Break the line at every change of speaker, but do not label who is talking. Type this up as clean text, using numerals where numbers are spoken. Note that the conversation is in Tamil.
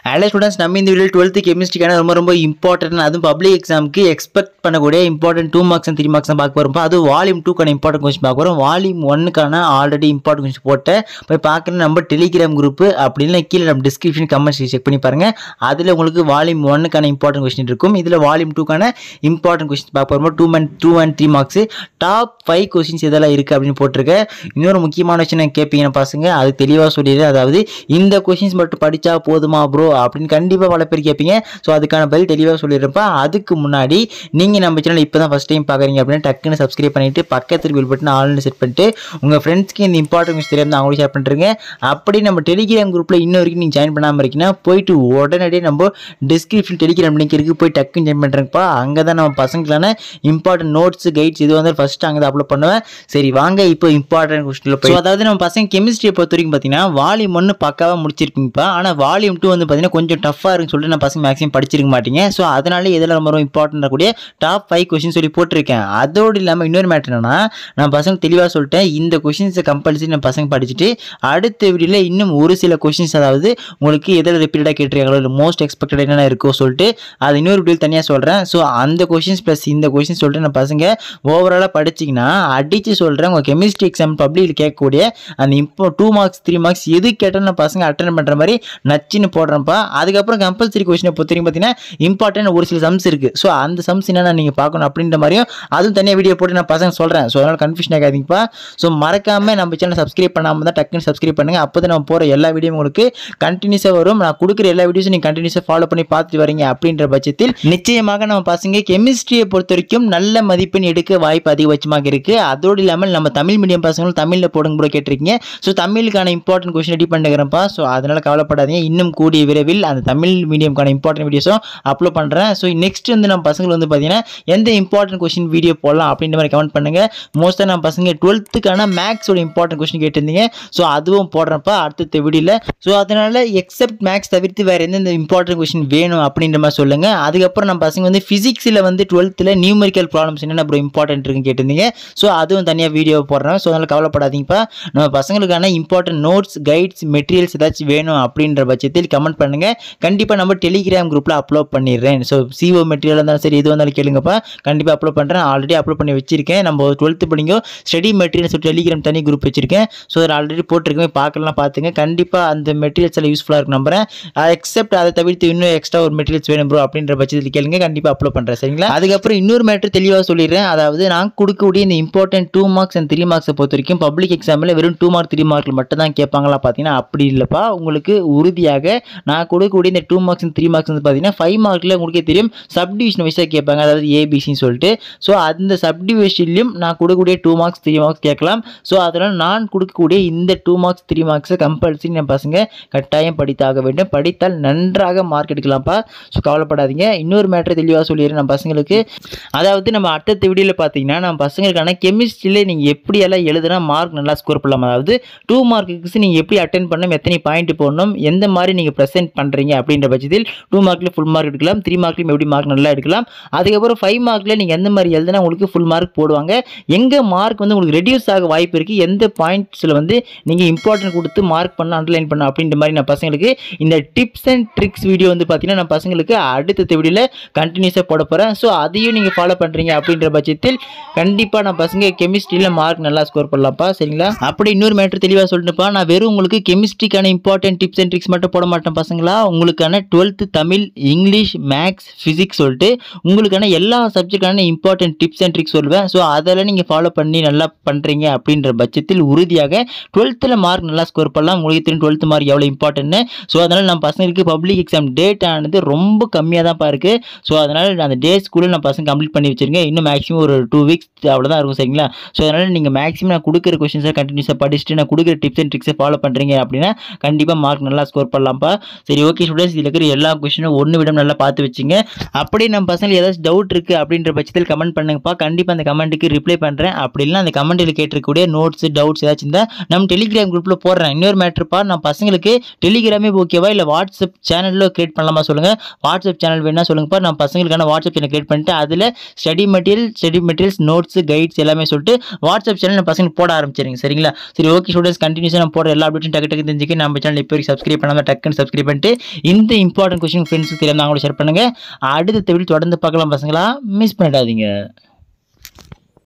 Hello students, நம்ம இந்த வீடியோல 12th கெமிஸ்ட்ரிக்கான ரொம்ப இம்பார்ட்டன்ட் அதுவும் பப்ளிக் எக்ஸாமுக்கு எக்ஸ்பெக்ட் பண்ணக்கூடிய இம்பார்ட்டன்ட் 2 மார்க்ஸ் and 3 மார்க்ஸ் பார்க்க போறோம். அது வால்யூம் 2 கான இம்பார்ட்டன்ட் क्वेश्चन பார்க்க போறோம். வால்யூம் 1 கான ஆல்ரெடி இம்பார்ட்டன்ட் क्वेश्चन போட்டேன். போய் பார்க்கணும் நம்ம டெலிகிராம் குரூப் அப்படினா கீழ நம்ம டிஸ்கிரிப்ஷன் கமெண்ட்ஸ் செக் பண்ணி பாருங்க. அதுல உங்களுக்கு வால்யூம் 1 கான இம்பார்ட்டன்ட் क्वेश्चन இருக்கும். இதுல வால்யூம் 2 கான இம்பார்ட்டன்ட் क्वेश्चन பார்க்க போறோம். 2 and 3 மார்க்ஸ் டாப் 5 क्वेश्चंस இதெல்லாம் இருக்கு அப்படினு போட்டுருக்கேன். இன்னொரு முக்கியமான விஷயம் கேப்பீங்க பாருங்க. அது தெளிவா சொல்லிடுறேன். அதாவது இந்த क्वेश्चंस மட்டும் படிச்சா போதுமா bro அப்படின்னு கண்டிப்பா பல பேர் கேப்பீங்க. சோ அதுக்கான பதில் தெளிவா சொல்லிருப்பேன். அதுக்கு முன்னாடி நீங்க நம்ம சேனல் இப்பதான் ஃபர்ஸ்ட் டைம் பாக்குறீங்க அப்படினா டக்குன்னு சப்ஸ்கிரைப் பண்ணிட்டு பக்கத்துல பெல் பட்டன் ஆல்னு செட் பண்ணிட்டு உங்க ஃப்ரெண்ட்ஸ்க்கு இந்த இம்பார்ட்டன்ட் விஷயம் தெரியாம அவங்களுக்கு ஷேர் பண்றீங்க. அப்படி நம்ம டெலிகிராம் குரூப்ல இன்ன வரைக்கும் நீங்க ஜாயின் பண்ணாம இருக்கீங்கன்னா போயிட்டு உடனடியே நம்ம டிஸ்கிரிப்ஷன் டெலிகிராம் லிங்க் இருக்கு போய் டக்குன்னு ஜாயின் பண்றேங்கப்பா. அங்கதான் நம்ம பசங்களுக்கான இம்பார்ட்டன்ட் நோட்ஸ் கைட்ஸ் இது வந்து ஃபர்ஸ்ட் அங்க அப்லோட் பண்ணுவேன். சரி வாங்க இப்போ இம்பார்ட்டன்ட் क्वेश्चनல போய் அதாவது நம்ம பசங்க கெமிஸ்ட்ரியை பொறுத்த வரைக்கும் பாத்தீங்கன்னா வால்யூம் 1 பக்காவா முடிச்சிருப்பீங்கப்பா. ஆனா வால்யூம் 2 வந்து பாத்தீங்கன்னா கொஞ்சம் டஃப்பா இருக்குன்னு சொல்லிட்டு நான் பசங்க மேக்ஸிமம் படிச்சிருக்க மாட்டீங்க. ஸோ அதனால இதெல்லாம் ரொம்ப இம்பார்ட்டன்ட் கூடிய டாப் 5 கொஸ்டின் சொல்லி போட்டிருக்கேன். அதோடு இல்லாமல் இன்னொரு மேட்டர் என்னன்னா நான் பசங்க தெளிவாக சொல்லிட்டேன் இந்த கொஸ்டின்ஸை கம்பல்சரி நான் பசங்க படிச்சுட்டு அடுத்த வீடியோல இன்னும் ஒரு சில கொஸ்டின்ஸ் அதாவது உங்களுக்கு எதில் ரிப்பீட்டடாக கேட்டிருக்காங்களோ இல்லை மோஸ்ட் எக்ஸ்பெக்டட் என்னென்ன இருக்கோ சொல்லிட்டு அது இன்னொரு வீடியோ தனியாக சொல்கிறேன். ஸோ அந்த கொஸ்டின்ஸ் ப்ளஸ் இந்த கொஸ்டின் சொல்லிட்டு நான் பசங்க ஓவராலாக படிச்சிங்கன்னா அடித்து சொல்கிறேன் உங்கள் கெமிஸ்ட்ரி எக்ஸாம் பப்ளிக்கில் கேட்கக்கூடிய அந்த 2 மார்க்ஸ் 3 மார்க்ஸ் எது கேட்டாலும் நான் பசங்க அட்டன் பண்ணுற மாதிரி நச்சுன்னு போடுறேன்ப்பா. அதுக்கப்புறம் கம்பல்சரி கொஸ்டினை பொறுத்தவரைக்கும் பார்த்தீங்கன்னா இம்பார்ட்டன்ட் ஒரு சில சம்ஸ் இருக்கு. ஸோ அந்த சம்ஸ் என்னென்ன நீங்கள் பார்க்கணும் அப்படின்ற மாதிரியும் அதுவும் தனியாக வீடியோ போட்டு நான் பசங்க சொல்கிறேன். ஸோ அதனால் கன்ஃபியூஷன் ஆகாதீங்கப்பா. ஸோ மறக்காம நம்ம சேனல் சப்ஸ்கிரைப் பண்ணாமல் தான் டக்குன்னு சப்ஸ்கிரைப் பண்ணுங்க. அப்போ தான் நம்ம போகிற எல்லா வீடியோ உங்களுக்கு கண்டினியூஸாக வரும். நான் கொடுக்குற எல்லா வீடியோஸும் நீங்கள் கண்டினியூஸாக ஃபாலோ பண்ணி பார்த்துட்டு வரீங்க அப்படின்ற பட்சத்தில் நிச்சயமாக நம்ம பசங்க கெமிஸ்ட்ரியை பொறுத்த வரைக்கும் நல்ல மதிப்பெண் எடுக்க வாய்ப்பு அதிகபட்சமாக இருக்கு. அதோடு இல்லாமல் நம்ம தமிழ் மீடியம் பசங்களும் தமிழில் போடுங்க ப்ரோ கேட்டிருக்கீங்க. ஸோ தமிழுக்கான இம்பார்ட்டன்ட் கொஸ்டின் ரெடி பண்ணுறேன்ப்பா. ஸோ அதனால் கவலைப்படாதீங்க. இன்னும் கூடிய விரைவில் அந்த தமிழ் மீடியம்கான இம்பார்ட்டன்ட் வீடியோஸும் அப்லோட் பண்ணுறேன். ஸோ நெக்ஸ்ட் வந்து நம்ம பசங்களுக்கு வந்து பார்த்தீங்கன்னா எந்த இம்பார்ட்டன்ட் கொஸ்டின் வீடியோ போடலாம் அப்படின்ற மாதிரி கமெண்ட் பண்ணுங்க. மோஸ்ட்டாக நம்ம பசங்க 12th மேக்ஸோட இம்பார்ட்டன்ட் கொஸ்டின் கேட்டிருந்தீங்க. ஸோ அதுவும் போடுறப்ப அடுத்த வீடியோவில். ஸோ அதனால எக்ஸப்ட் மேக்ஸ் தவிர்த்து வேறு எந்தெந்த இம்பார்ட்டன்ட் கொஸ்டின் வேணும் அப்படின்ற மாதிரி சொல்லுங்க. அதுக்கப்புறம் நம்ம பசங்க வந்து ஃபிசிக்ஸில் வந்து 12th நியூமெரிக்கல் ப்ராப்ளம்ஸ் என்னென்ன அப்புறம் இம்பார்ட்டன்ட் இருக்குன்னு கேட்டிருந்தீங்க. ஸோ அதுவும் தனியாக வீடியோ போடுறேன். ஸோ அதனால் கவலைப்படாதீங்கப்பா. நம்ம பசங்களுக்கான இம்பார்ட்டன்ட் நோட்ஸ் கைட்ஸ் மெட்டீரியல்ஸ் ஏதாச்சும் வேணும் அப்படின்ற பட்சத்தில் கமெண்ட் பண்ணுங்க. கண்டிப்பாக நம்ம டெலிகிராம் குரூப்பில் அப்லோட் பண்ணிடுறேன். ஸோ CO மெட்டீரியல் இருந்தாலும் சரி எது வந்தாலும் கேளுங்கப்பா. கண்டிப்பாக அப்லோட் பண்ணுறேன். ஆல்ரெடி அப்லோட் பண்ணி வச்சிருக்கேன். நம்ம 12th படிங்க ஸ்டடி மெட்டீரியல்ஸ் டெலிகிராம் தனி குரூப் வச்சிருக்கேன். ஸோ அதில் ஆல்ரெடி போட்டிருக்கேன். பார்க்கலாம் பார்த்துங்க. கண்டிப்பாக அந்த மெட்டீரியல்ஸ் எல்லாம் யூஸ்ஃபுல்லாக இருக்கும் நம்புறேன். எக்ஸப்ட் அதை தவிர்த்து இன்னும் எக்ஸ்ட்ரா ஒரு மெட்டீரியல்ஸ் வேணும் ப்ரோ அப்படின்ற பட்சத்தில் கேளுங்க. கண்டிப்பாக அப்லோட் பண்ணுறேன். சரிங்களா? அதுக்கப்புறம் இன்னொரு மேட்டர் தெளிவாக சொல்லிடுறேன். அதாவது நான் கொடுக்கக்கூடிய இந்த இம்பார்ட்டன்ட் 2 மார்க்ஸ் and 3 மார்க்ஸை பொறுத்த வரைக்கும் பப்ளிக் எக்ஸாமில் வெறும் 2 மார்க் 3 மார்க்கில் மட்டும் தான் கேட்பாங்களா பார்த்தீங்கன்னா அப்படி இல்லைப்பா. உங்களுக்கு உறுதியாக நான் கொடுக்கக்கூடிய இந்த 2 மார்க்ஸ் and 3 மார்க்ஸ் வந்து பார்த்தீங்கன்னா 5 மார்க்கில் உங்களுக்கே தெரியும் சப்டிவிஷன் வைஸாக கேட்பாங்க. அதாவது ABCன்னு சொல்லிட்டு. ஸோ அந்த சப்டிவிஷன்லையும் நான் கொடுக்கக்கூடிய 2 மார்க்ஸ் 3 மார்க்ஸ் கேட்கலாம். ஸோ அதனால் நான் கொடுக்கக்கூடிய இந்த 2 மார்க்ஸ் 3 மார்க்ஸை கம்பல்சரி நம்ம பசங்க கட்டாயம் படித்தாக வேண்டும். படித்தால் நன்றாக மார்க் எடுக்கலாம்ப்பா. ஸோ கவலைப்படாதீங்க. இன்னொரு மேட்டர் தெளிவாக சொல்லிடுறேன் நம்ம பசங்களுக்கு. அதாவது நம்ம அடுத்த வீடியோவில் பார்த்தீங்கன்னா நம்ம பசங்களுக்கான கெமிஸ்ட்ரியில் நீங்கள் எப்படியெல்லாம் எழுதுனா மார்க் நல்லா ஸ்கோர் பண்ணலாம். அதாவது 2 மார்க்குக்கு நீங்கள் எப்படி அட்டென்ட் பண்ணணும் எத்தனை பாயிண்ட் போடணும் எந்த மாதிரி நீங்கள் ப்ரெசென்ட் பண்ணுறீங்க அப்படின்ற பட்சத்தில் 2 மார்க்கில் ஃபுல் மார்க் எடுக்கலாம். 3 மார்க்லையும் எப்படி மார்க் நல்லா எடுக்கலாம். அதுக்கப்புறம் 5 மார்க்கில் நீங்கள் எந்த மாதிரி எழுதுனா உங்களுக்கு ஃபுல் மார்க் போடுவாங்க. எங்கே மார்க் வந்து உங்களுக்கு ரெடியூஸ் ஆக வாய்ப்பு இருக்குது எந்த பாயிண்ட்ஸில் வந்து நீங்கள் இம்பார்ட்டன்ட் கொடுத்து மார்க் பண்ண அண்டர்லைன் பண்ண அப்படின்ற மாதிரி நான் பசங்களுக்கு இந்த டிப்ஸ் அண்ட் ட்ரிக்ஸ் வீடியோ வந்து பார்த்தீங்கன்னா நான் பசங்களுக்கு அடுத்த வீடியோவில் கண்டினியூஸாக போட போகிறேன். ஸோ அதையும் நீங்கள் ஃபாலோ பண்ணுறீங்க அப்படின்ற பட்சத்தில் கண்டிப்பாக நான் பசங்க கெமிஸ்ட்ரியில் மார்க் நல்லா ஸ்கோர் பண்ணலாம்ப்பா. சரிங்களா? அப்படி இன்னொரு மேட்டர் தெளிவாக சொல்லிட்டுப்பா. நான் வெறும் உங்களுக்கு கெமிஸ்ட்ரிக்கான இம்பார்ட்டன்ட் டிப்ஸ் அண்ட் ட்ரிக்ஸ் மட்டும் போட மாட்டேன் பசங்களா. உங்களுக்கான 12th Tamil English maths physics சொல்லிட்டு உங்களுக்கான எல்லா சப்ஜெக்டான இம்பார்ட்டன்ட் டிப்ஸ் அண்ட் ட்ரிக்ஸ் சொல்லுவேன். ஸோ அதெல்லாம் நீங்கள் ஃபாலோ பண்ணி நல்லா பண்ணுறீங்க அப்படின்ற பட்சத்தில் உறுதியாக 12th மார்க் நல்லா ஸ்கோர் பண்ணலாம். உங்களுக்கு தெரியும் 12th மார்க் எவ்வளோ இம்பார்ட்டன்ட்னு. ஸோ அதனால் நம்ம பசங்களுக்கு பப்ளிக் எக்ஸாம் டேட் ஆனது ரொம்ப கம்மியாக தான் இருக்குது. ஸோ அதனால் அந்த டே ஸ்கூலில் நான் பசங்க கம்ப்ளீட் பண்ணி வச்சிருக்கேன். இன்னும் மேக்ஸிமம் ஒரு 2 வீக்ஸ் அவ்வளோதான் இருக்கும். சரிங்களா? ஸோ அதனால் நீங்கள் மேக்ஸிமம் நான் கொடுக்குற கொஸ்டின்ஸை கண்டினியூஸாக படிச்சுட்டு நான் கொடுக்குற டிப்ஸ் அண்ட் ட்ரிக்ஸை ஃபாலோ பண்ணுறீங்க அப்படின்னா கண்டிப்பாக மார்க் நல்லா ஸ்கோர் பண்ணலாம்ப்பா. சரி ஓகே ஸ்டூடெண்ட்ஸ், இதில் இருக்கிற எல்லா கொஸ்டினும் ஒன்று விட நல்லா பார்த்து வச்சுங்க. அப்படியே நம்ம பசங்களுக்கு ஏதாச்சும் டவுட் இருக்குது அப்படின்ற பட்சத்தில் கமெண்ட் பண்ணுங்கப்பா. கண்டிப்பாக அந்த கமெண்ட்டுக்கு ரிப்ளை பண்ணுறேன். அப்படி இல்லை அந்த கமெண்ட்டில் கேட்டிருக்கக்கூடிய நோட்ஸ் டவுட்ஸ் ஏதாச்சும் இருந்தால் நம்ம டெலிகிராம் குரூப்பில் போடுறேன். இன்னொரு மேட்டர்ப்பா நான் பசங்களுக்கு டெலிகிராமே ஓகேவா இல்லை வாட்ஸ்அப் சேனலில் கிரியேட் பண்ணலாமா சொல்லுங்கள். வாட்ஸ்அப் சேனல் வேணா சொல்லுங்கப்பா. நான் பசங்களுக்கான வாட்ஸ்அப் சேனல் கிரியேட் பண்ணிட்டு அதில் ஸ்டடி மெட்டீரியல்ஸ் நோட்ஸ் கைட்ஸ் எல்லாமே சொல்லிட்டு வாட்ஸ்அப் சேனல் நம்ம பசங்க போட ஆரம்பிச்சிருங்க. சரிங்களா? சரி ஓகே ஸ்டூடெண்ட்ஸ், கண்டினியூஸாக நம்ம போடுற எல்லா அப்டேட்டும் டக்கு தெரிஞ்சுக்க நம்ம சேனல் இப்போ சப்ஸ்கிரைப் பண்ணாமல் டக்குன்னு சப்ஸ்கிரைப் பண்ணிட்டு இந்த இம்பார்ட்டன்ட் கொஸ்டின் ஃப்ரெண்ட்ஸுக்கு தெரியாமல் அவங்களோட ஷேர் பண்ணுங்கள். அடுத்த வீடியோ தொடர்ந்து பார்க்கலாம் பசங்களா, மிஸ் பண்ணிடாதீங்க.